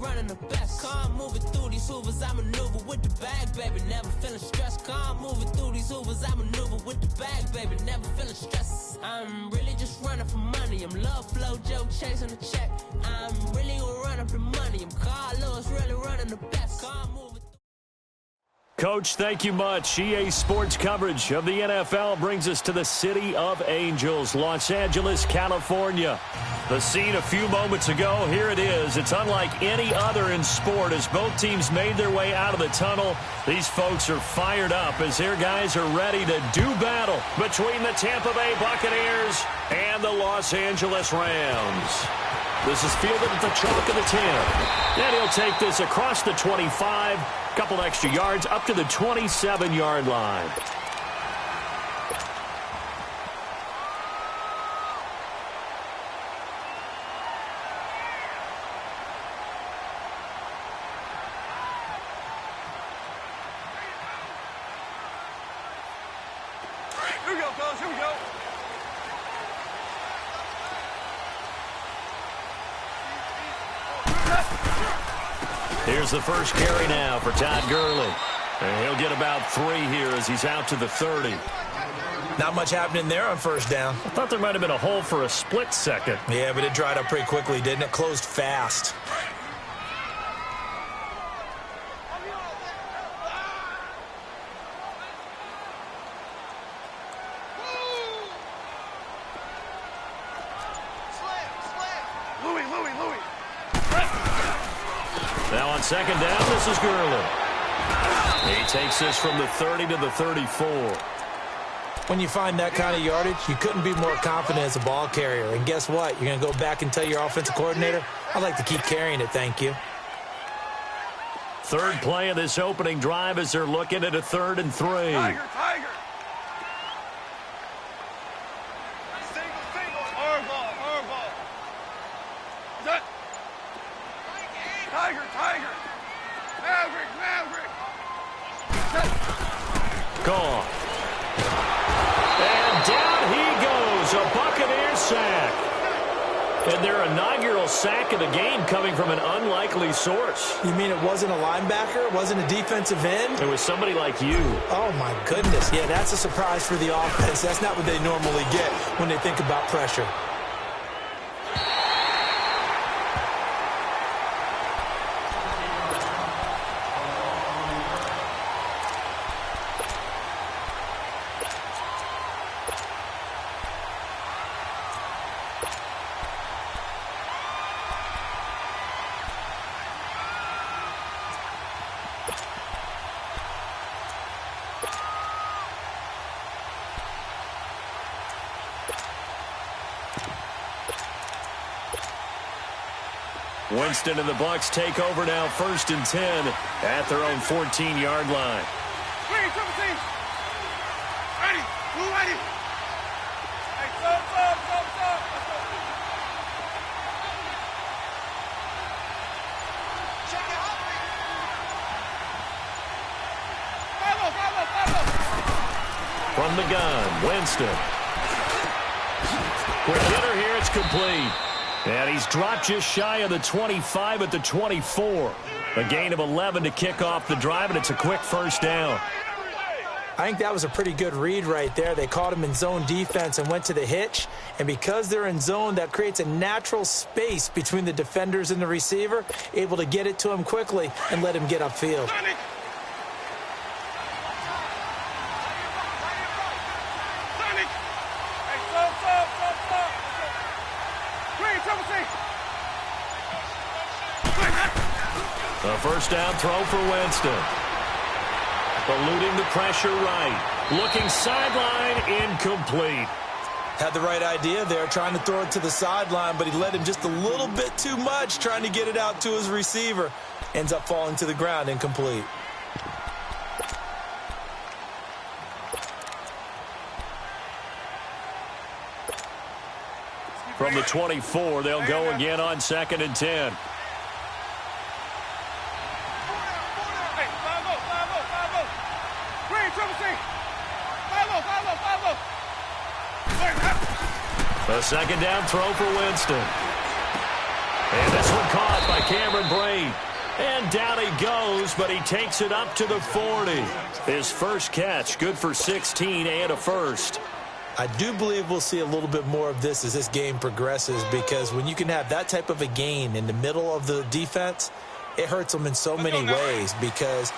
running the best. Calm moving through these hoovers, I maneuver with the bag, baby. Never feeling stressed. Calm moving through these hoovers, I maneuver with the bag, baby. Never feeling stressed. I'm really just running for money. I'm love flow, Joe chasing the check. I'm really gonna run up the money. I'm Carl Lewis, really running the best. Calm moving. Coach, thank you much. EA Sports coverage of the NFL brings us to the City of Angels, Los Angeles, California. The scene a few moments ago, here it is. It's unlike any other in sport as both teams made their way out of the tunnel. These folks are fired up as their guys are ready to do battle between the Tampa Bay Buccaneers and the Los Angeles Rams. This is fielded at the chalk of the 10. And he'll take this across the 25, couple extra yards up to the 27-yard line. Here we go, fellas. Here we go. Here's the first carry now for Todd Gurley. And he'll get about 3 here as he's out to the 30. Not much happening there on first down. I thought there might have been a hole for a split second. Yeah, but it dried up pretty quickly, didn't it? Closed fast. Now on second down, this is Gurley. He takes this from the 30 to the 34. When you find that kind of yardage, you couldn't be more confident as a ball carrier. And guess what? You're going to go back and tell your offensive coordinator, I'd like to keep carrying it, thank you. Third play of this opening drive as they're looking at a 3rd and 3. Tiger, tiger. Hard ball, hard ball. That. Tiger, tiger. Maverick, Maverick. Gone. And down he goes, a Buccaneer sack. And their inaugural sack of the game coming from an unlikely source. You mean it wasn't a linebacker? It wasn't a defensive end? It was somebody like you. Oh, my goodness. Yeah, that's a surprise for the offense. That's not what they normally get when they think about pressure. Winston and the Bucs take over now, 1st and 10 at their own 14-yard line. Ready, move ready. Hey, stop. Check it out. Follow. From the gun, Winston. Quick hitter here, it's complete. And he's dropped just shy of the 25 at the 24. A gain of 11 to kick off the drive, and it's a quick first down. I think that was a pretty good read right there. They caught him in zone defense and went to the hitch. And because they're in zone, that creates a natural space between the defenders and the receiver, able to get it to him quickly and let him get upfield. A first down throw for Winston. Eluding the pressure right. Looking sideline, incomplete. Had the right idea there, trying to throw it to the sideline, but he led him just a little bit too much, trying to get it out to his receiver. Ends up falling to the ground, incomplete. From the 24, they'll go again on 2nd and 10. A second down throw for Winston. And this one caught by Cameron Braid. And down he goes, but he takes it up to the 40. His first catch, good for 16 and a first. I do believe we'll see a little bit more of this as this game progresses, because when you can have that type of a gain in the middle of the defense, it hurts them in so many ways, because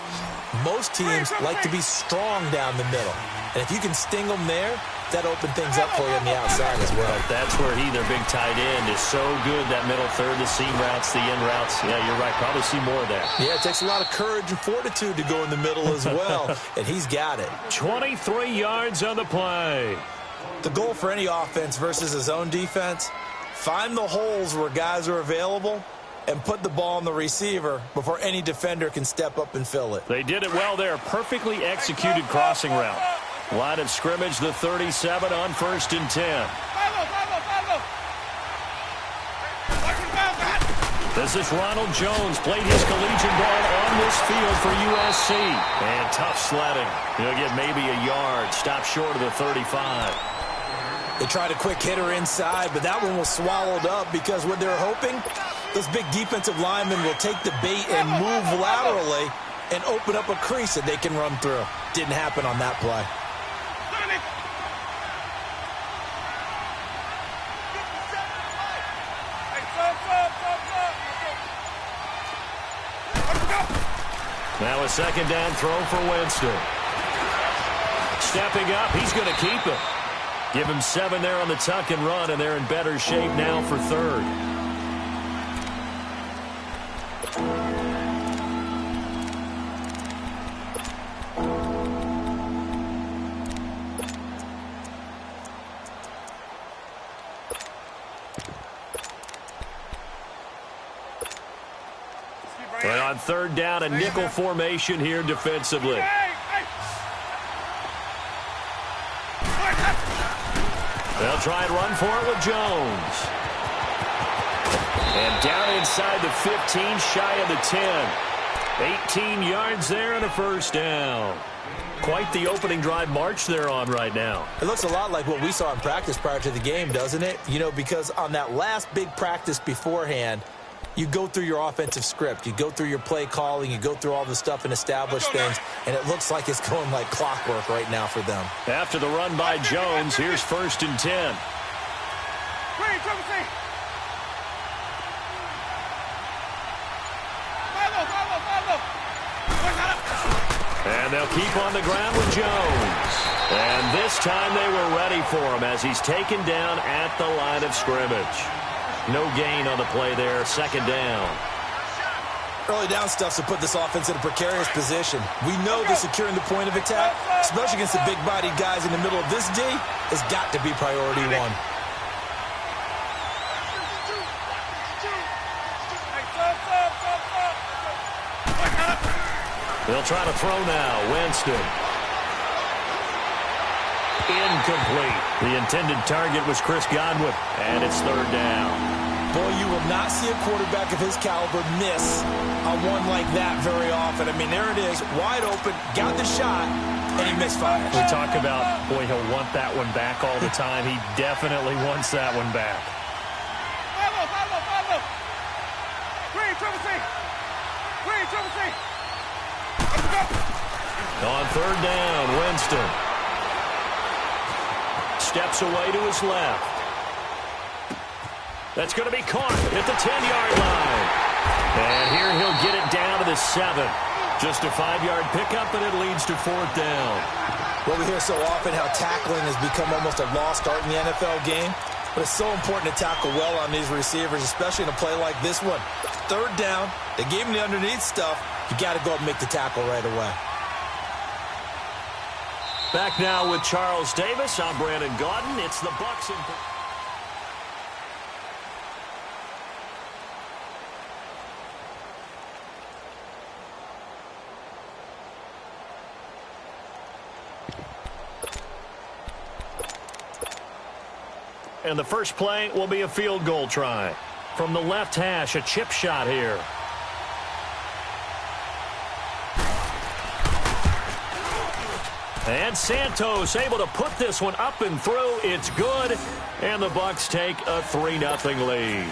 most teams like to be strong down the middle. And if you can sting them there, that opens things up for you on the outside as well. That's where their big tight end, is so good, that middle third, the seam routes, the in routes. Yeah, you're right. Probably see more of that. Yeah, it takes a lot of courage and fortitude to go in the middle as well, and he's got it. 23 yards on the play. The goal for any offense versus his own defense, find the holes where guys are available and put the ball on the receiver before any defender can step up and fill it. They did it well there. Perfectly executed crossing route. Line of scrimmage, the 37 on 1st and 10. This is Ronald Jones. Played his collegiate ball on this field for USC. And tough sledding. He'll get maybe a yard. Stop short of the 35. They tried a quick hitter inside, but that one was swallowed up, because what they're hoping, those big defensive linemen will take the bait and move laterally and open up a crease that they can run through. Didn't happen on that play. Now a second down throw for Winston. Stepping up, he's going to keep it. Give him 7 there on the tuck and run, and they're in better shape now for 3rd. And on 3rd down, a nickel formation here defensively. They'll try and run for it with Jones. And down inside the 15, shy of the 10. 18 yards there and a first down. Quite the opening drive march they're on right now. It looks a lot like what we saw in practice prior to the game, doesn't it? You know, because on that last big practice beforehand, you go through your offensive script. You go through your play calling. You go through all the stuff and establish things. And it looks like it's going like clockwork right now for them. After the run by Jones, here's 1st and 10. And they'll keep on the ground with Jones. And this time they were ready for him as he's taken down at the line of scrimmage. No gain on the play there. 2nd down. Early down stuff to put this offense in a precarious position. We know that securing the point of attack, especially against the big-bodied guys in the middle of this D, has got to be priority 1. They'll try to throw now. Winston. Incomplete. The intended target was Chris Godwin, and it's 3rd down. Boy, you will not see a quarterback of his caliber miss a one like that very often. I mean, there it is, wide open, got the shot, and he misfires. We talk about, boy, he'll want that one back all the time. He definitely wants that one back. On 3rd down, Winston steps away to his left. That's going to be caught at the 10-yard line. And here he'll get it down to the 7. Just a 5-yard pickup, and it leads to 4th down. Well, we hear so often how tackling has become almost a lost art in the NFL game. But it's so important to tackle well on these receivers, especially in a play like this one. 3rd down, they gave him the underneath stuff. You got to go up and make the tackle right away. Back now with Charles Davis. I'm Brandon Gaudin. It's the Bucs in... And the first play will be a field goal try. From the left hash, a chip shot here. And Santos able to put this one up and through. It's good. And the Bucs take a 3-0 lead.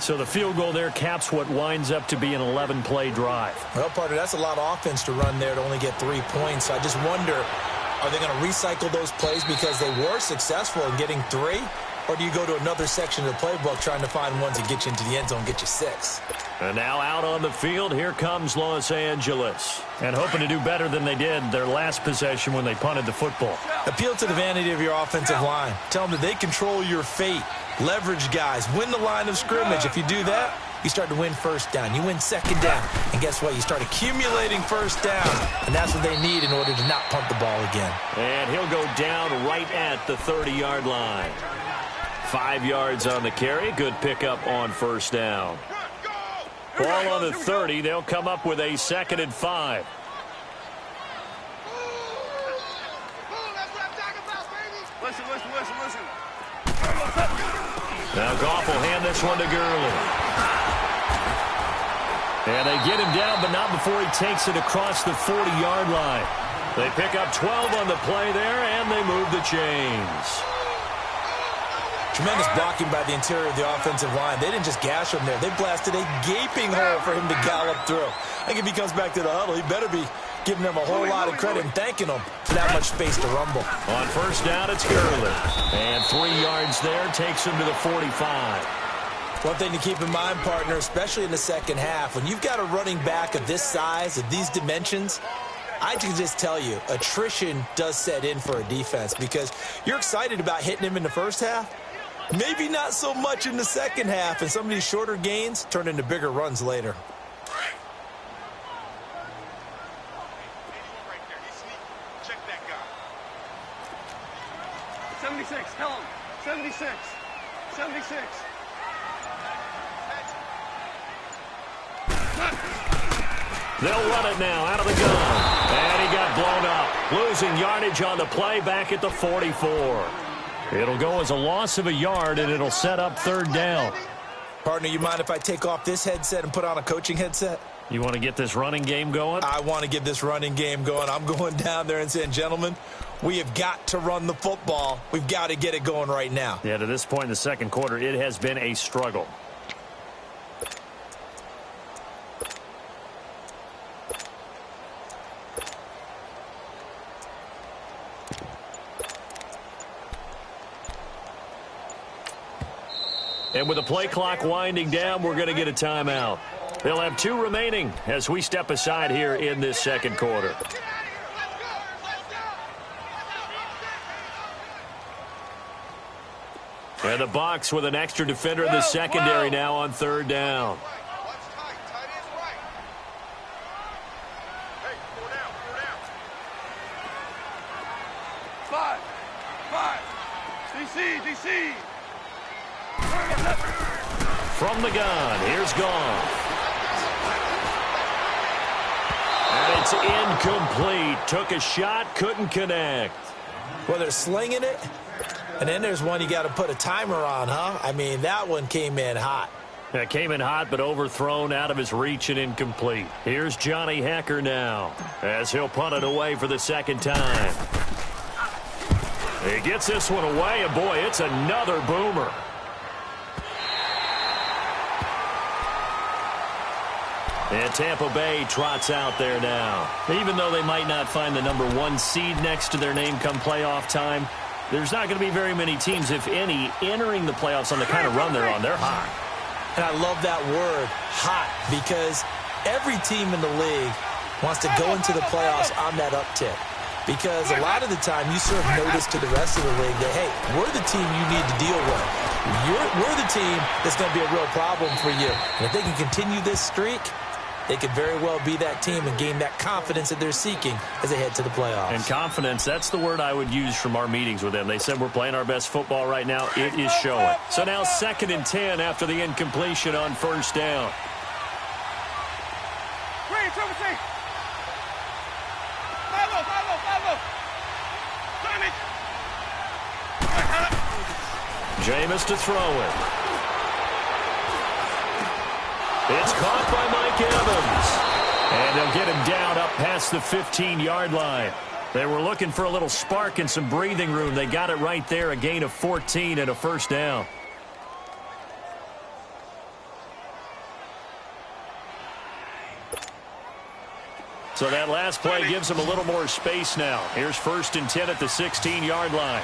So the field goal there caps what winds up to be an 11-play drive. Well, partner, that's a lot of offense to run there to only get 3 points. So I just wonder, are they going to recycle those plays because they were successful in getting 3? Or do you go to another section of the playbook trying to find ones that get you into the end zone, get you 6? And now out on the field, here comes Los Angeles. And hoping to do better than they did their last possession when they punted the football. Appeal to the vanity of your offensive line. Tell them that they control your fate. Leverage guys. Win the line of scrimmage. If you do that, you start to win first down. You win second down. And guess what? You start accumulating first down. And that's what they need in order to not punt the ball again. And he'll go down right at the 30-yard line. 5 yards on the carry. Good pickup on first down. Ball on the 30. They'll come up with a 2nd and 5. Listen. Now Goff will hand this one to Gurley. And they get him down, but not before he takes it across the 40-yard line. They pick up 12 on the play there, and they move the chains. Tremendous blocking by the interior of the offensive line. They didn't just gash him there. They blasted a gaping hole for him to gallop through. I think if he comes back to the huddle, he better be giving them a whole lot of credit and thanking them for that much space to rumble. On first down, it's Gurley. And 3 yards there takes him to the 45. One thing to keep in mind, partner, especially in the second half, when you've got a running back of this size, of these dimensions, I can just tell you, attrition does set in for a defense because you're excited about hitting him in the first half. Maybe not so much in the second half, and some of these shorter gains turn into bigger runs later. Check that guy. 76, tell him. 76. 76. They'll run it now out of the gun. And he got blown up. Losing yardage on the play back at the 44. It'll go as a loss of a yard, and it'll set up 3rd down. Partner, you mind if I take off this headset and put on a coaching headset? You want to get this running game going? I want to get this running game going. I'm going down there and saying, gentlemen, we have got to run the football. We've got to get it going right now. Yeah, to this point in the second quarter, it has been a struggle. And with the play clock winding down, we're going to get a timeout. They'll have 2 remaining as we step aside here in this second quarter. And the Bucs with an extra defender in the secondary now on 3rd down. DC. From the gun, here's Goff. And it's incomplete. Took a shot, couldn't connect. Well, they're slinging it. And then there's one you got to put a timer on, huh? I mean, that one came in hot. That came in hot, but overthrown, out of his reach and incomplete. Here's Johnny Hecker now, as he'll punt it away for the 2nd time. He gets this one away, and boy, it's another boomer. And Tampa Bay trots out there now. Even though they might not find the number 1 seed next to their name come playoff time, there's not going to be very many teams, if any, entering the playoffs on the kind of run they're on. They're hot. And I love that word, hot, because every team in the league wants to go into the playoffs on that uptick. Because a lot of the time you serve notice to the rest of the league that, hey, we're the team you need to deal with. We're the team that's going to be a real problem for you. And if they can continue this streak, they could very well be that team and gain that confidence that they're seeking as they head to the playoffs. And confidence, that's the word I would use from our meetings with them. They said we're playing our best football right now. It is showing. So now 2nd and 10 after the incompletion on 1st down. Jameis to throw it. It's caught by Mike Evans. And they'll get him down up past the 15-yard line. They were looking for a little spark and some breathing room. They got it right there, a gain of 14 and a 1st down. So that last play gives them a little more space now. Here's 1st and 10 at the 16-yard line.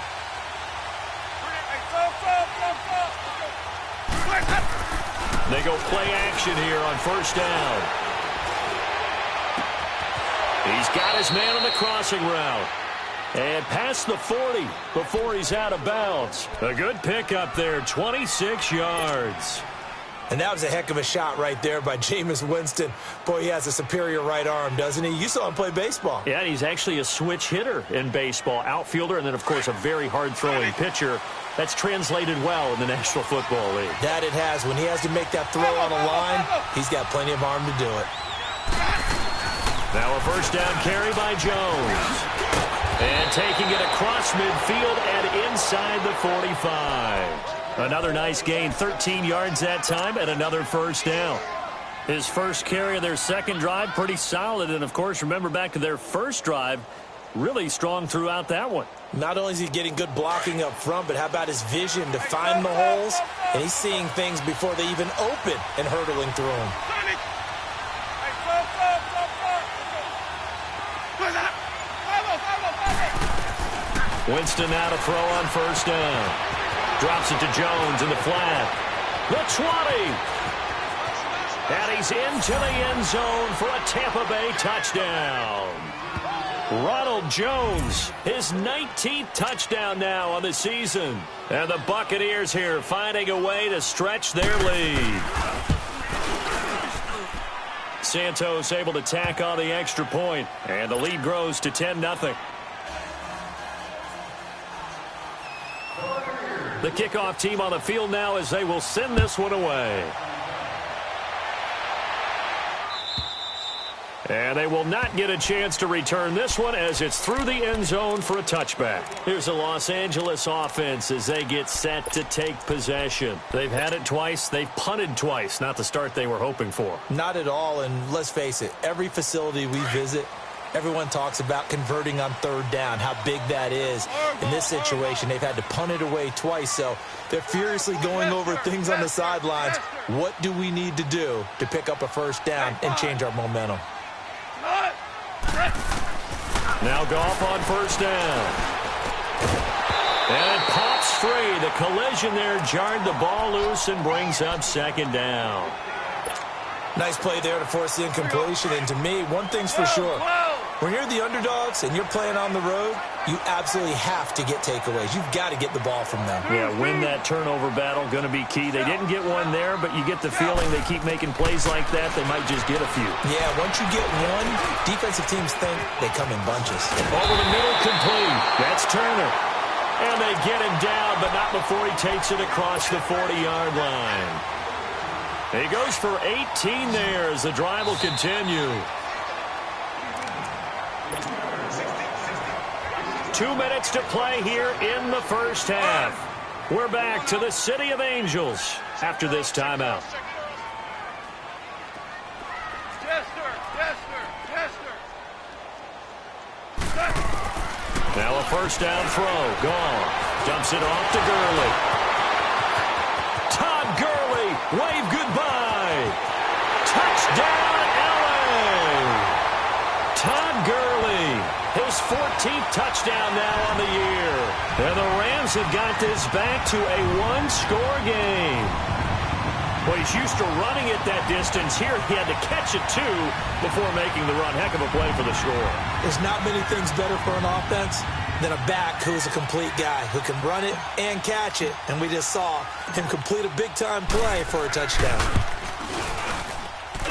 They go play action here on 1st down. He's got his man on the crossing route. And past the 40 before he's out of bounds. A good pickup there, 26 yards. And that was a heck of a shot right there by Jameis Winston. Boy, he has a superior right arm, doesn't he? You saw him play baseball. Yeah, he's actually a switch hitter in baseball. Outfielder, and then, of course, a very hard-throwing pitcher. That's translated well in the National Football League. That it has. When he has to make that throw on a line, he's got plenty of arm to do it. Now a 1st down carry by Jones. And taking it across midfield and inside the 45. Another nice gain, 13 yards that time, and another 1st down. His first carry of their second drive, pretty solid. And, of course, remember back to their first drive, really strong throughout that one. Not only is he getting good blocking up front, but how about his vision to find the holes? And he's seeing things before they even open and hurtling through them. Winston now to throw on 1st down. Drops it to Jones in the flat. The 20. And he's into the end zone for a Tampa Bay touchdown. Ronald Jones, his 19th touchdown now on the season. And the Buccaneers here finding a way to stretch their lead. Santos able to tack on the extra point, and the lead grows to 10-0. The kickoff team on the field now as they will send this one away. And they will not get a chance to return this one as it's through the end zone for a touchback. Here's the Los Angeles offense as they get set to take possession. They've had it twice. They've punted twice. Not the start they were hoping for. Not at all, and let's face it, every facility we visit, everyone talks about converting on 3rd down, how big that is. In this situation, they've had to punt it away twice, so they're furiously going over things on the sidelines. What do we need to do to pick up a 1st down and change our momentum? Now Goff on 1st down. And it pops free. The collision there jarred the ball loose and brings up 2nd down. Nice play there to force the incompletion. And to me, one thing's for sure. When you're the underdogs and you're playing on the road, you absolutely have to get takeaways. You've got to get the ball from them. Yeah, win that turnover battle, going to be key. They didn't get one there, but you get the feeling they keep making plays like that, they might just get a few. Yeah, once you get one, defensive teams think they come in bunches. Over the middle, complete. That's Turner. And they get him down, but not before he takes it across the 40-yard line. He goes for 18 there as the drive will continue. 2 minutes to play here in the first half. We're back to the City of Angels after this timeout. Now a 1st down throw. Gone. Dumps it off to Gurley. Todd Gurley, wave goodbye. Touchdown, LA. Todd Gurley. His 14th touchdown now on the year. And the Rams have got this back to a 1-score game. Well, he's used to running it that distance. Here he had to catch it, too, before making the run. Heck of a play for the score. There's not many things better for an offense than a back who is a complete guy who can run it and catch it. And we just saw him complete a big-time play for a touchdown.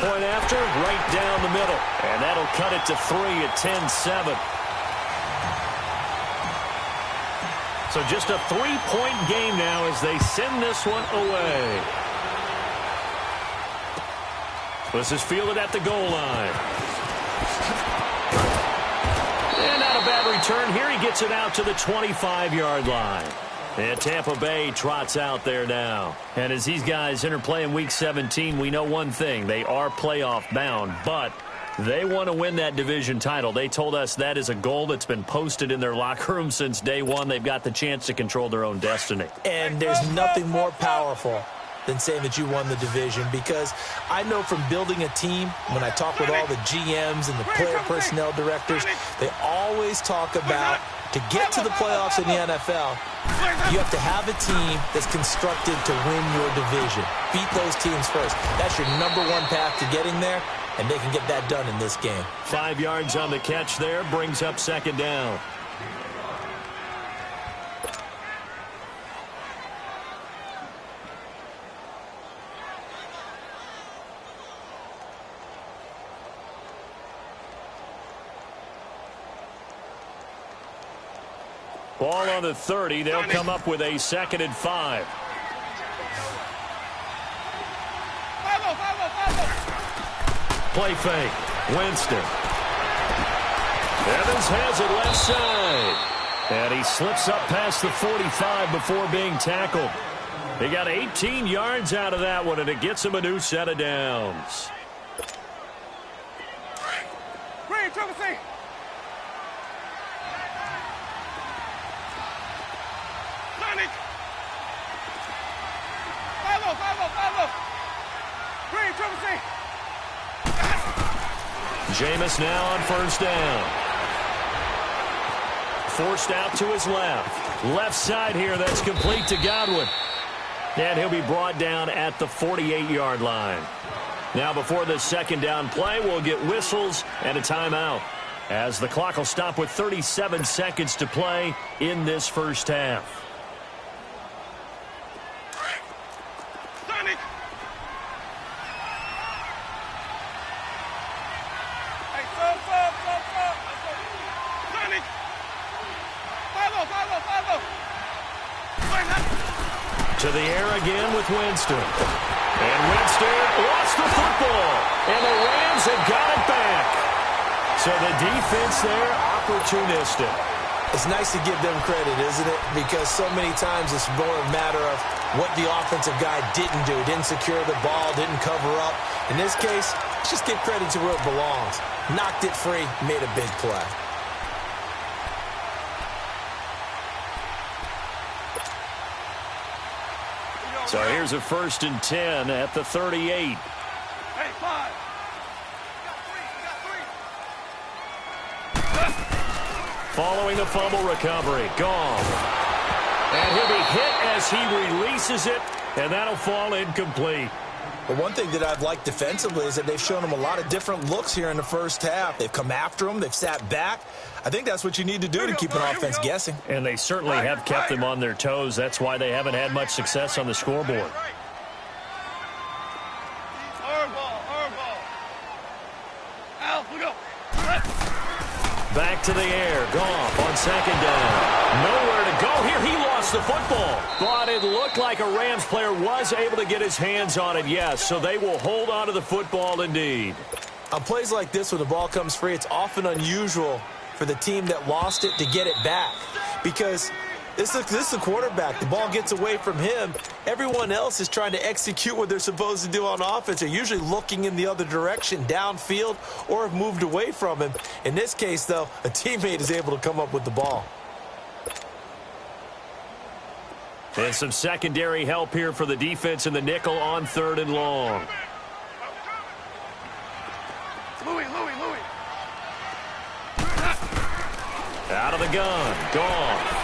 Point after, right down the middle. And that'll cut it to 3 at 10-7. So just a 3-point game now as they send this one away. This is fielded at the goal line. And not a bad return here. He gets it out to the 25-yard line. And Tampa Bay trots out there now. And as these guys interplay in Week 17, we know one thing. They are playoff bound, but they want to win that division title. They told us that is a goal that's been posted in their locker room since day one. They've got the chance to control their own destiny. And there's nothing more powerful than saying that you won the division, because I know from building a team, when I talk with all the GMs and the player personnel directors, they always talk about, to get to the playoffs in the NFL, you have to have a team that's constructed to win your division. Beat those teams first. That's your number one path to getting there, and they can get that done in this game. 5 yards on the catch there, brings up second down. Ball on the 30. They'll come up with a 2nd and 5. Play fake. Winston. Evans has it left side. And he slips up past the 45 before being tackled. He got 18 yards out of that one, and it gets him a new set of downs. Green, triple C. Jameis now on first down. Forced out to his left. Left side here, that's complete to Godwin. And he'll be brought down at the 48-yard line. Now before the second down play, we'll get whistles and a timeout, as the clock will stop with 37 seconds to play in this first half. To the air again with Winston. And Winston lost the football. And the Rams have got it back. So the defense there, opportunistic. It's nice to give them credit, isn't it? Because so many times it's more a matter of what the offensive guy didn't do. Didn't secure the ball, didn't cover up. In this case, let's just give credit to where it belongs. Knocked it free, made a big play. So here's a 1st and 10 at the 38. Hey, 5. Following the fumble recovery, Goff. And he'll be hit as he releases it, and that'll fall incomplete. But one thing that I've liked defensively is that they've shown him a lot of different looks here in the first half. They've come after him. They've sat back. I think that's what you need to do to keep an offense guessing. And they certainly have kept them on their toes. That's why they haven't had much success on the scoreboard. Back to the air. Goff on second down. Nowhere to go here. He lost the football. But it looked like a Rams player was able to get his hands on it, yes. So they will hold on to the football indeed. On plays like this, when the ball comes free, it's often unusual for the team that lost it to get it back. Because this is the quarterback. The ball gets away from him. Everyone else is trying to execute what they're supposed to do on offense. They're usually looking in the other direction, downfield, or have moved away from him. In this case, though, a teammate is able to come up with the ball. And some secondary help here for the defense in the nickel on 3rd and long. Louis. Out of the gun. Goff.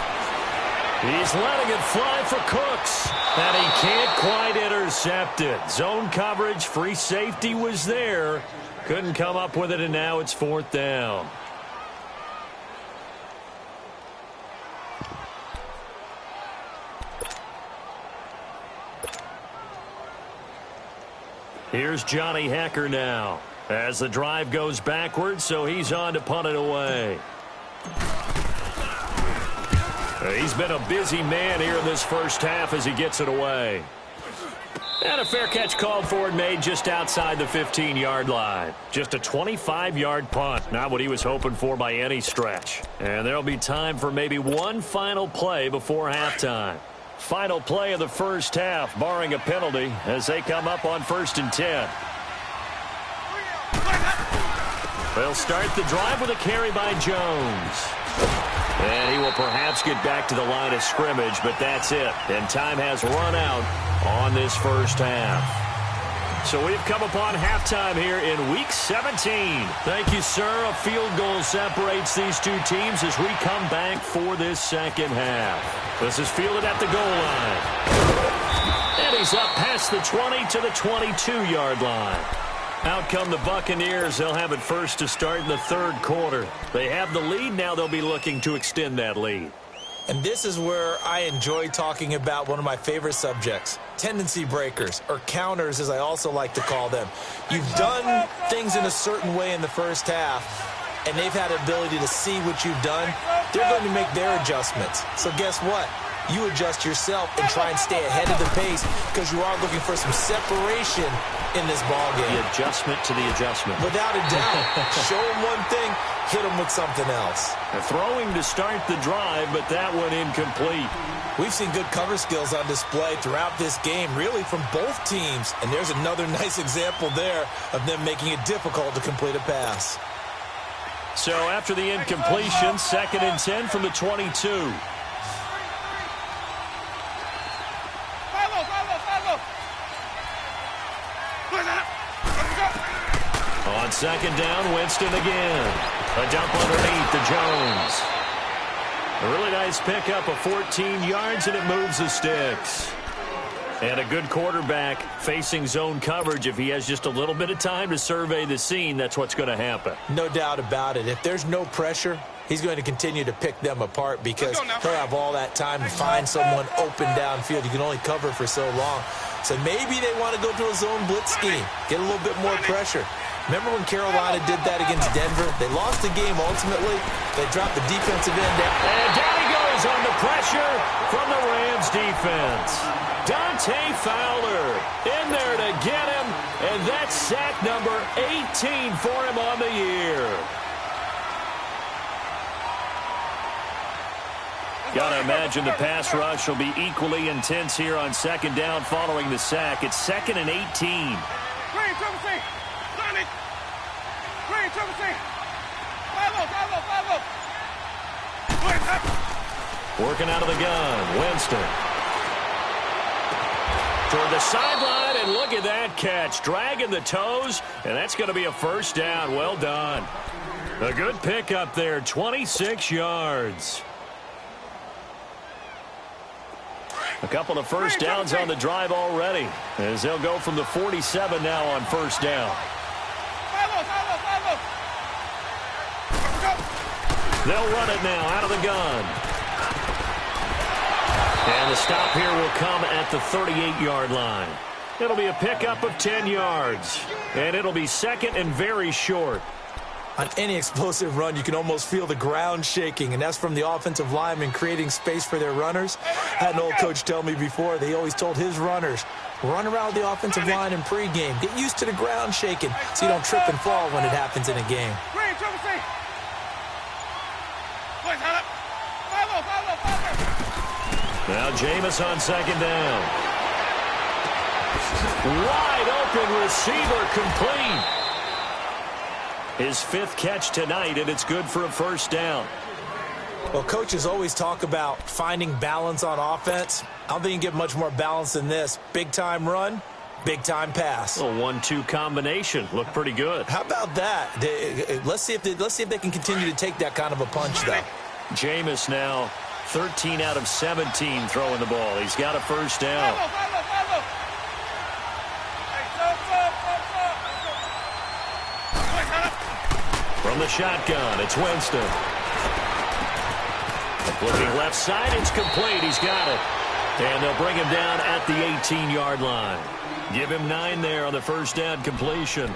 He's letting it fly for Cooks. And he can't quite intercept it. Zone coverage, free safety was there. Couldn't come up with it, and now it's 4th down. Here's Johnny Hecker now as the drive goes backwards, so he's on to punt it away. He's been a busy man here in this first half as he gets it away. And a fair catch called for and made just outside the 15-yard line. Just a 25-yard punt. Not what he was hoping for by any stretch. And there'll be time for maybe one final play before halftime. Final play of the first half, barring a penalty, as they come up on 1st and 10. They'll start the drive with a carry by Jones. And he will perhaps get back to the line of scrimmage, but that's it. And time has run out on this first half. So we've come upon halftime here in Week 17. Thank you, sir. A field goal separates these two teams as we come back for this second half. This is fielded at the goal line. And he's up past the 20 to the 22-yard line. Out come the Buccaneers. They'll have it first to start in the third quarter. They have the lead. Now they'll be looking to extend that lead. And this is where I enjoy talking about one of my favorite subjects, tendency breakers, or counters as I also like to call them. You've done things in a certain way in the first half, and they've had the ability to see what you've done. They're going to make their adjustments. So guess what? You adjust yourself and try and stay ahead of the pace because you are looking for some separation in this ballgame. The adjustment to the adjustment. Without a doubt. Show them one thing, hit them with something else. They're throwing to start the drive, but that one incomplete. We've seen good cover skills on display throughout this game, really from both teams. And there's another nice example there of them making it difficult to complete a pass. So after the incompletion, 2nd and 10 from the 22. On 2nd down, Winston again. A dump underneath to Jones. A really nice pickup of 14 yards, and it moves the sticks. And a good quarterback facing zone coverage. If he has just a little bit of time to survey the scene, that's what's going to happen. No doubt about it. If there's no pressure, he's going to continue to pick them apart because he'll have all that time to find someone open downfield. You can only cover for so long. So maybe they want to go to a zone blitz scheme, get a little bit more pressure. Remember when Carolina did that against Denver? They lost the game ultimately. They dropped the defensive end down. And down he goes on the pressure from the Rams defense. Dante Fowler in there to get him, and that's sack number 18 for him on the year. Got to imagine the pass rush will be equally intense here on 2nd down following the sack. It's 2nd and 18. Working out of the gun, Winston. Toward the sideline, and look at that catch. Dragging the toes, and that's going to be a first down. Well done. A good pickup there, 26 yards. A couple of first downs on the drive already, as they'll go from the 47 now on first down. They'll run it now out of the gun. And the stop here will come at the 38-yard line. It'll be a pickup of 10 yards. And it'll be 2nd and very short. On any explosive run, you can almost feel the ground shaking, and that's from the offensive linemen creating space for their runners. I had an old coach tell me before, they always told his runners, run around the offensive line in pregame. Get used to the ground shaking so you don't trip and fall when it happens in a game. Now Jameis on 2nd down. Wide open receiver complete. His 5th catch tonight, and it's good for a first down. Well, coaches always talk about finding balance on offense. I don't think you can get much more balance than this. Big-time run, big-time pass. A 1-2 combination. Looked pretty good. How about that? Let's see if they can continue to take that kind of a punch, though. Jameis now 13 out of 17 throwing the ball. He's got a first down. From the shotgun, it's Winston. Looking left side, it's complete. He's got it. And they'll bring him down at the 18-yard line. Give him 9 there on the first down completion.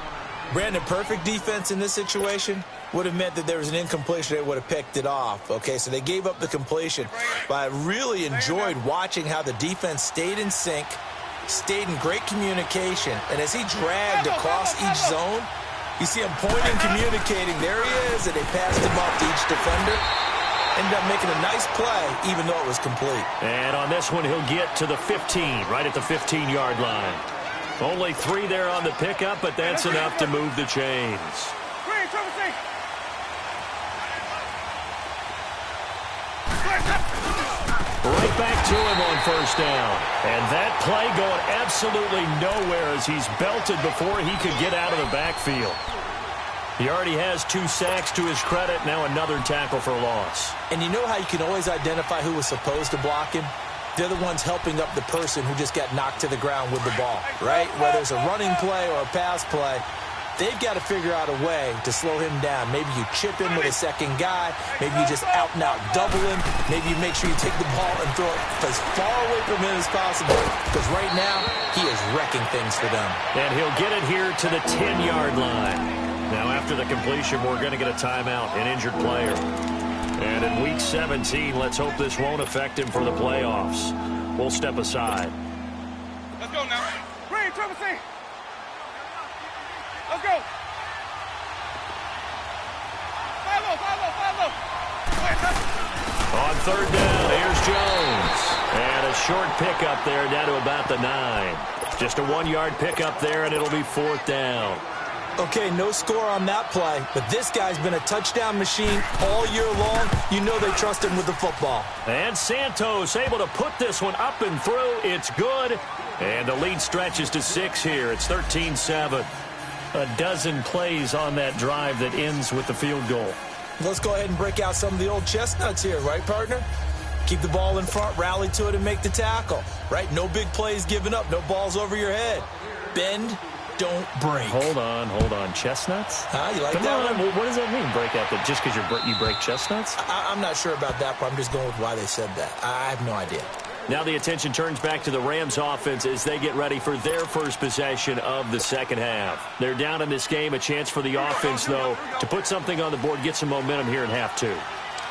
Brandon, perfect defense in this situation would have meant that there was an incompletion. They would have picked it off. Okay, so they gave up the completion. But I really enjoyed watching how the defense stayed in sync, stayed in great communication. And as he dragged across each zone, you see him pointing, communicating. There he is, and they passed him off to each defender. Ended up making a nice play, even though it was complete. And on this one, he'll get to the 15, right at the 15-yard line. Only 3 there on the pickup, but that's enough to move the chains. Right back to him on first down. And that play going absolutely nowhere as he's belted before he could get out of the backfield. He already has 2 sacks to his credit. Now another tackle for loss. And you know how you can always identify who was supposed to block him? They're the ones helping up the person who just got knocked to the ground with the ball, right? Whether it's a running play or a pass play, they've got to figure out a way to slow him down. Maybe you chip him with a second guy. Maybe you just out-and-out double him. Maybe you make sure you take the ball and throw it as far away from him as possible. Because right now, he is wrecking things for them. And he'll get it here to the 10-yard line. Now, after the completion, we're going to get a timeout, an injured player. And in Week 17, let's hope this won't affect him for the playoffs. We'll step aside. Let's go now. Green, triple C. Let's go. 5-0. On third down, here's Jones. And a short pickup there down to about the 9. Just a 1-yard pickup there, and it'll be 4th down. Okay, no score on that play, but this guy's been a touchdown machine all year long. You know they trust him with the football. And Santos able to put this one up and through. It's good. And the lead stretches to 6 here. It's 13-7. A dozen plays on that drive that ends with the field goal. Let's go ahead and break out some of the old chestnuts here, right, partner? Keep the ball in front, rally to it, and make the tackle, right? No big plays given up, no balls over your head. Bend, don't break. Hold on. Chestnuts? You like Come that on. one? What does that mean, break out? That just because you break chestnuts? I'm not sure about that, but I'm just going with why they said that. I have no idea. Now the attention turns back to the Rams offense as they get ready for their first possession of the second half. They're down in this game. A chance for the offense, though, to put something on the board, get some momentum here in half 2.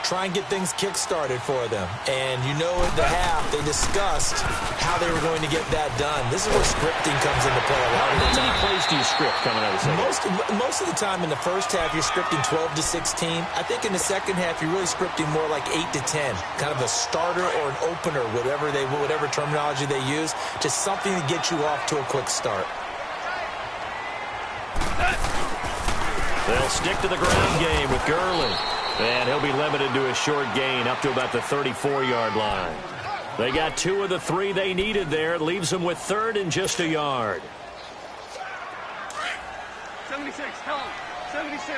Try and get things kick-started for them. And you know at the half, they discussed how they were going to get that done. This is where scripting comes into play a lot of the time. How many plays do you script coming out of the second? Most of the time in the first half, you're scripting 12 to 16. I think in the second half, you're really scripting more like 8 to 10. Kind of a starter or an opener, whatever terminology they use. Just something to get you off to a quick start. They'll stick to the ground game with Gurley. And he'll be limited to a short gain up to about the 34-yard line. They got 2 of the 3 they needed there. It leaves them with 3rd and just a yard. 76, tell him. 76.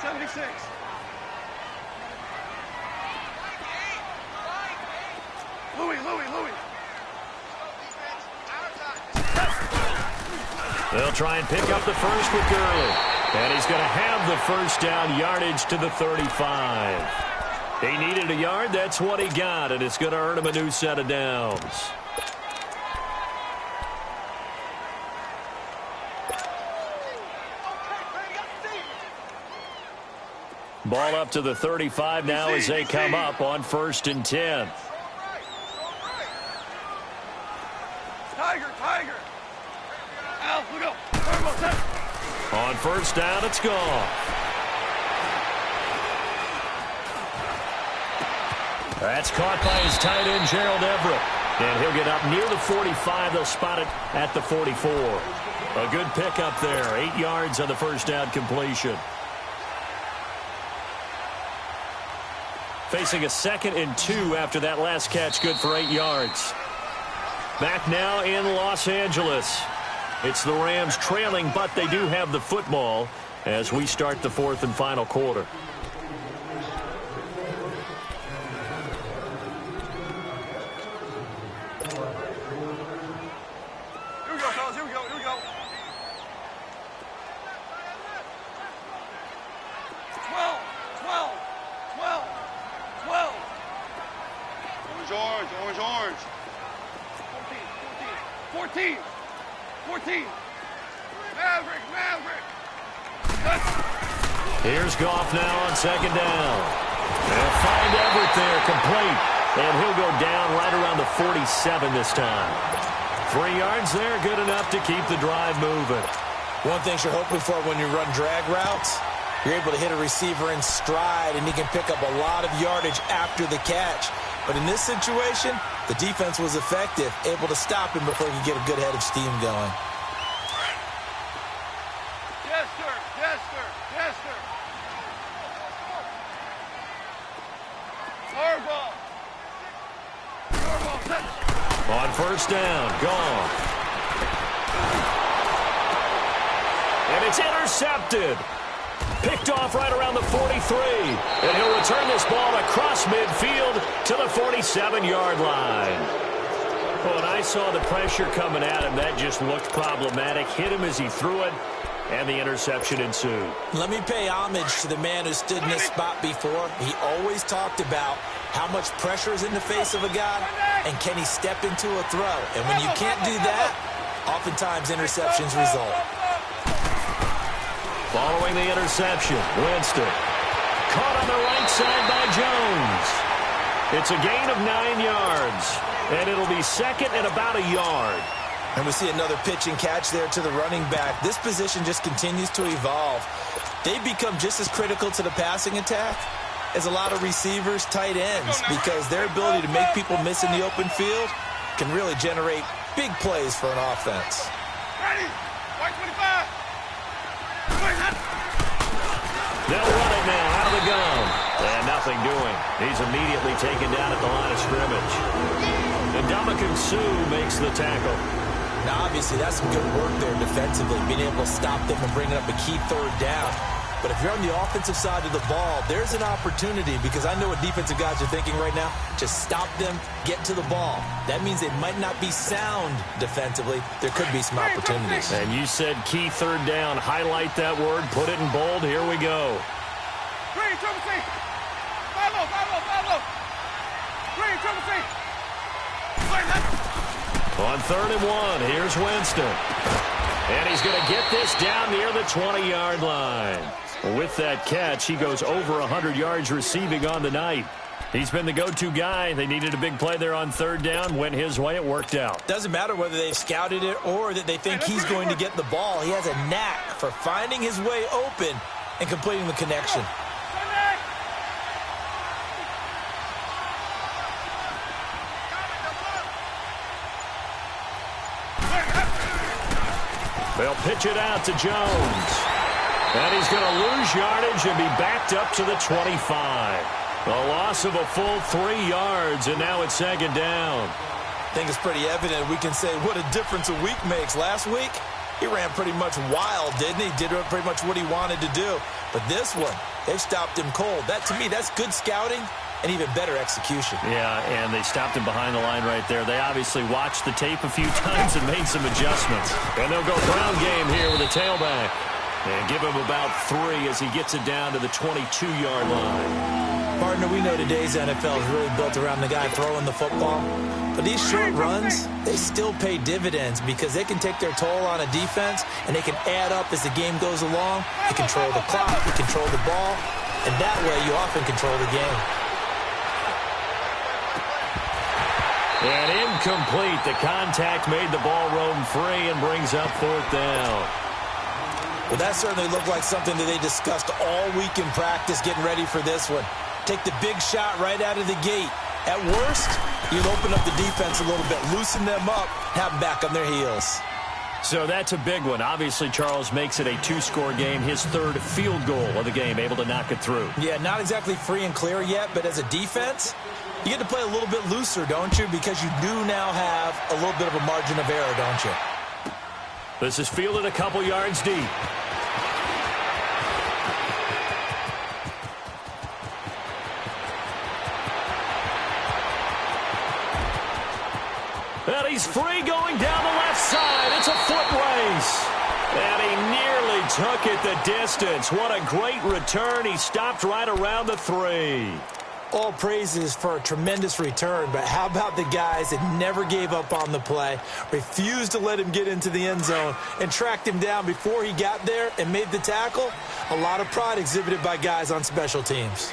76. Louis. They'll try and pick up the first with Gurley. And he's going to have the first down, yardage to the 35. He needed a yard. That's what he got, and it's going to earn him a new set of downs. Ball up to the 35 now as they come up on 1st and 10. Tiger. Al, look up. On first down, it's gone. That's caught by his tight end, Gerald Everett. And he'll get up near the 45. They'll spot it at the 44. A good pickup there. 8 yards on the first down completion. Facing a 2nd and 2 after that last catch. Good for 8 yards. Back now in Los Angeles. It's the Rams trailing, but they do have the football as we start the 4th and final quarter. Here we go, fellas. Here we go. 12. Orange. 14. Maverick. Here's Goff now on 2nd down. They'll find Everett there, complete. And he'll go down right around the 47 this time. 3 yards there, good enough to keep the drive moving. One thing you're hoping for when you run drag routes, you're able to hit a receiver in stride, and he can pick up a lot of yardage after the catch. But in this situation, the defense was effective, able to stop him before he could get a good head of steam going. Yes, sir. Hardball. On first down, gone. And it's intercepted. Picked off right around the 43. And he'll return this ball across midfield to the 47-yard line. Well, when I saw the pressure coming at him, that just looked problematic. Hit him as he threw it, and the interception ensued. Let me pay homage to the man who stood in this spot before. He always talked about how much pressure is in the face of a guy, and can he step into a throw. And when you can't do that, oftentimes interceptions result. Following the interception, Winston. Caught on the right side by Jones. It's a gain of 9 yards, and it'll be second and about a yard. And we see another pitch and catch there to the running back. This position just continues to evolve. They've become just as critical to the passing attack as a lot of receivers, tight ends, because their ability to make people miss in the open field can really generate big plays for an offense. Ready? White 25. They'll run it now out of the gun. And nothing doing. He's immediately taken down at the line of scrimmage. And Ndamukong Suh makes the tackle. Now, obviously, that's some good work there defensively, being able to stop them and bring up a key third down. But if you're on the offensive side of the ball, there's an opportunity, because I know what defensive guys are thinking right now. Just stop them, get to the ball. That means they might not be sound defensively. There could be some opportunities. And you said key third down. Highlight that word. Put it in bold. Here we go. Green, triple C. Follow. Green, triple C. On 3rd and 1, here's Winston. And he's going to get this down near the 20-yard line. With that catch, he goes over 100 yards receiving on the night. He's been the go-to guy. They needed a big play there on 3rd down. Went his way. It worked out. Doesn't matter whether they've scouted it or that they think he's going to get the ball. He has a knack for finding his way open and completing the connection. They'll pitch it out to Jones. And he's going to lose yardage and be backed up to the 25. A loss of a full 3 yards, and now it's 2nd down. I think it's pretty evident. We can say what a difference a week makes. Last week, he ran pretty much wild, didn't he? Did pretty much what he wanted to do. But this one, they stopped him cold. That, to me, that's good scouting and even better execution. Yeah, and they stopped him behind the line right there. They obviously watched the tape a few times and made some adjustments. And they'll go ground game here with a tailback. And give him about 3 as he gets it down to the 22-yard line. Partner, we know today's NFL is really built around the guy throwing the football. But these short runs, they still pay dividends because they can take their toll on a defense and they can add up as the game goes along. You control the clock, you control the ball, and that way you often control the game. And incomplete. The contact made the ball roam free and brings up 4th down. Well, that certainly looked like something that they discussed all week in practice getting ready for this one. Take the big shot right out of the gate. At worst, you'll open up the defense a little bit, loosen them up, have them back on their heels. So that's a big one. Obviously, Charles makes it a 2-score game, his 3rd field goal of the game, able to knock it through. Yeah, not exactly free and clear yet, but as a defense, you get to play a little bit looser, don't you? Because you do now have a little bit of a margin of error, don't you? This is fielded a couple yards deep. And he's free going down the left side. It's a foot race. And he nearly took it the distance. What a great return. He stopped right around the 3. All praises for a tremendous return, but how about the guys that never gave up on the play, refused to let him get into the end zone, and tracked him down before he got there and made the tackle? A lot of pride exhibited by guys on special teams.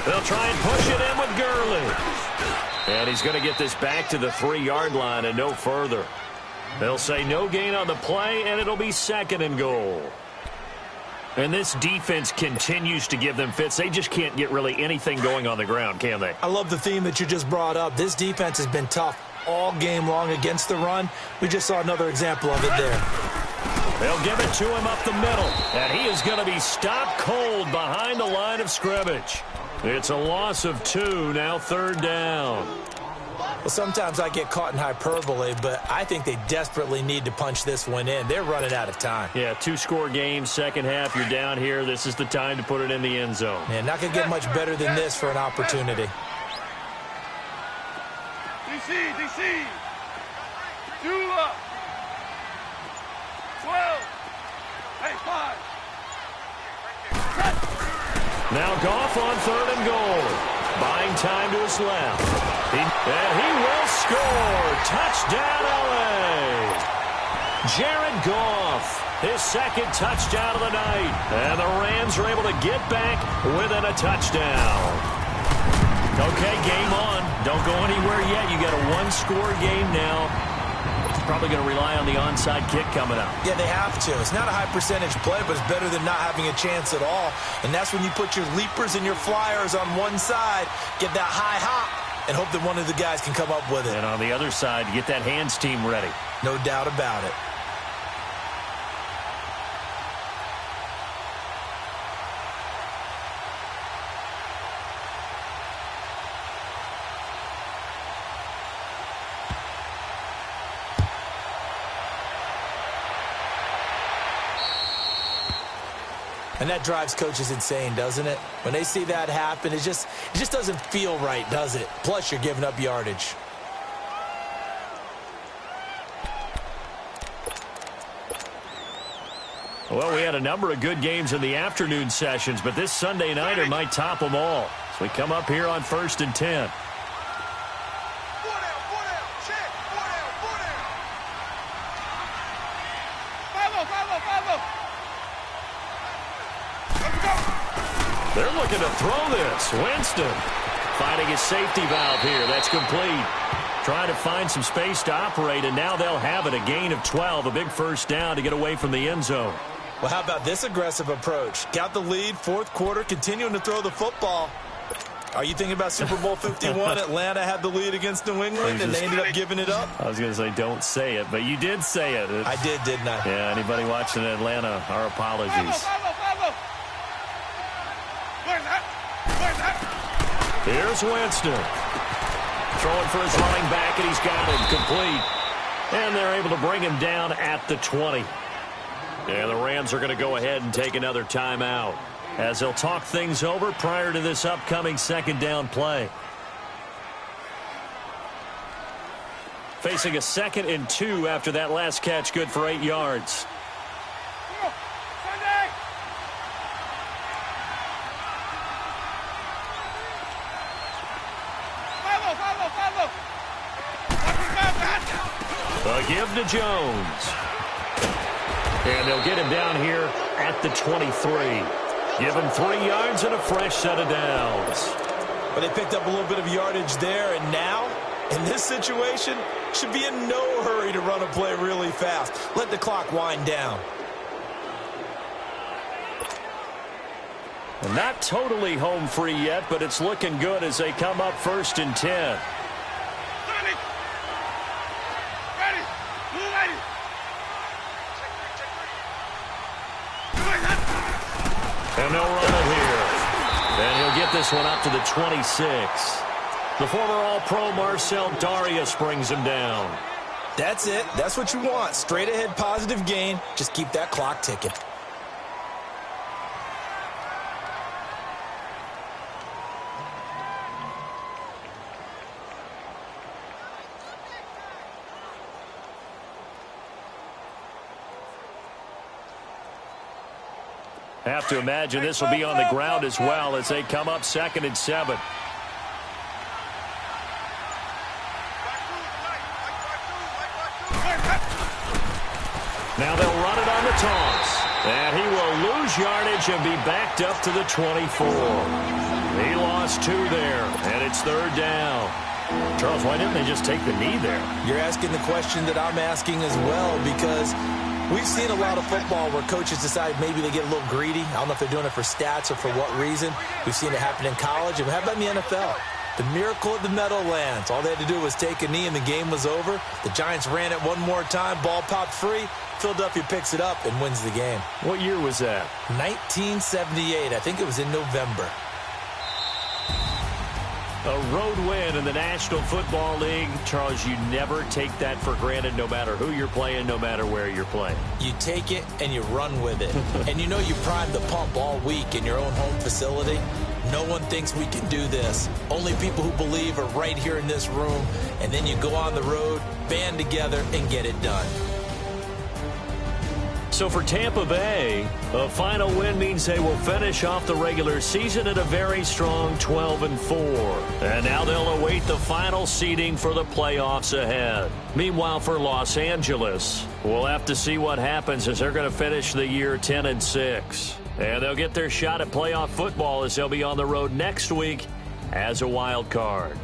They'll try and push it in with Gurley. And he's going to get this back to the 3-yard line and no further. They'll say no gain on the play, and it'll be 2nd and goal. And this defense continues to give them fits. They just can't get really anything going on the ground, can they? I love the theme that you just brought up. This defense has been tough all game long against the run. We just saw another example of it there. They'll give it to him up the middle. And he is going to be stopped cold behind the line of scrimmage. It's a loss of 2, now 3rd down. Well, sometimes I get caught in hyperbole, but I think they desperately need to punch this one in. They're running out of time. Yeah, 2-score game, second half, you're down here. This is the time to put it in the end zone. Man, not going to get much better than this for an opportunity. DC. 2 up. 12. Hey, 5. Now Goff on 3rd and goal. Buying time to his left. And he will score. Touchdown, L.A. Jared Goff, his 2nd touchdown of the night. And the Rams are able to get back within a touchdown. Okay, game on. Don't go anywhere yet. You got a 1-score game now. Probably going to rely on the onside kick coming up. Yeah, they have to. It's not a high percentage play, but it's better than not having a chance at all. And that's when you put your leapers and your flyers on one side, get that high hop, and hope that one of the guys can come up with it. And on the other side, get that hands team ready. No doubt about it. And that drives coaches insane, doesn't it? When they see that happen, it just doesn't feel right, does it? Plus, you're giving up yardage. Well, we had a number of good games in the afternoon sessions, but this Sunday nighter might top them all. So we come up here on 1st and 10. They're looking to throw this. Winston finding his safety valve here. That's complete. Trying to find some space to operate, and now they'll have it. A gain of 12, a big 1st down to get away from the end zone. Well, how about this aggressive approach? Got the lead, 4th quarter, continuing to throw the football. Are you thinking about Super Bowl 51? Atlanta had the lead against New England, and they ended up giving it up? I was going to say don't say it, but you did say it. I did, didn't I? Yeah, anybody watching Atlanta, our apologies. Here's Winston. Throwing for his running back, and he's got it complete. And they're able to bring him down at the 20. And the Rams are going to go ahead and take another timeout as they'll talk things over prior to this upcoming 2nd down play. Facing a 2nd and 2 after that last catch, good for 8 yards. A give to Jones. And they'll get him down here at the 23. Give him 3 yards and a fresh set of downs. But they picked up a little bit of yardage there, and now, in this situation, should be in no hurry to run a play really fast. Let the clock wind down. And not totally home free yet, but it's looking good as they come up 1st and 10. And they'll run it here. And he'll get this one up to the 26. The former All-Pro Marcel Darius brings him down. That's it. That's what you want. Straight ahead positive gain. Just keep that clock ticking. Have to imagine this will be on the ground as well as they come up 2nd and 7. Now they'll run it on the toss. And he will lose yardage and be backed up to the 24. He lost 2 there, and it's 3rd down. Charles, why didn't they just take the knee there? You're asking the question that I'm asking as well, because we've seen a lot of football where coaches decide maybe they get a little greedy. I don't know if they're doing it for stats or for what reason. We've seen it happen in college. And how about in the NFL? The miracle of the Meadowlands. All they had to do was take a knee and the game was over. The Giants ran it one more time. Ball popped free. Philadelphia picks it up and wins the game. What year was that? 1978. I think it was in November. A road win in the National Football League. Charles, you never take that for granted no matter who you're playing, no matter where you're playing. You take it and you run with it. And you know you primed the pump all week in your own home facility. No one thinks we can do this. Only people who believe are right here in this room. And then you go on the road, band together, and get it done. So for Tampa Bay, a final win means they will finish off the regular season at a very strong 12-4. And now they'll await the final seeding for the playoffs ahead. Meanwhile, for Los Angeles, we'll have to see what happens as they're going to finish the year 10-6. And they'll get their shot at playoff football as they'll be on the road next week as a wild card.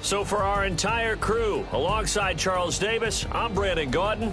So for our entire crew, alongside Charles Davis, I'm Brandon Gaudin.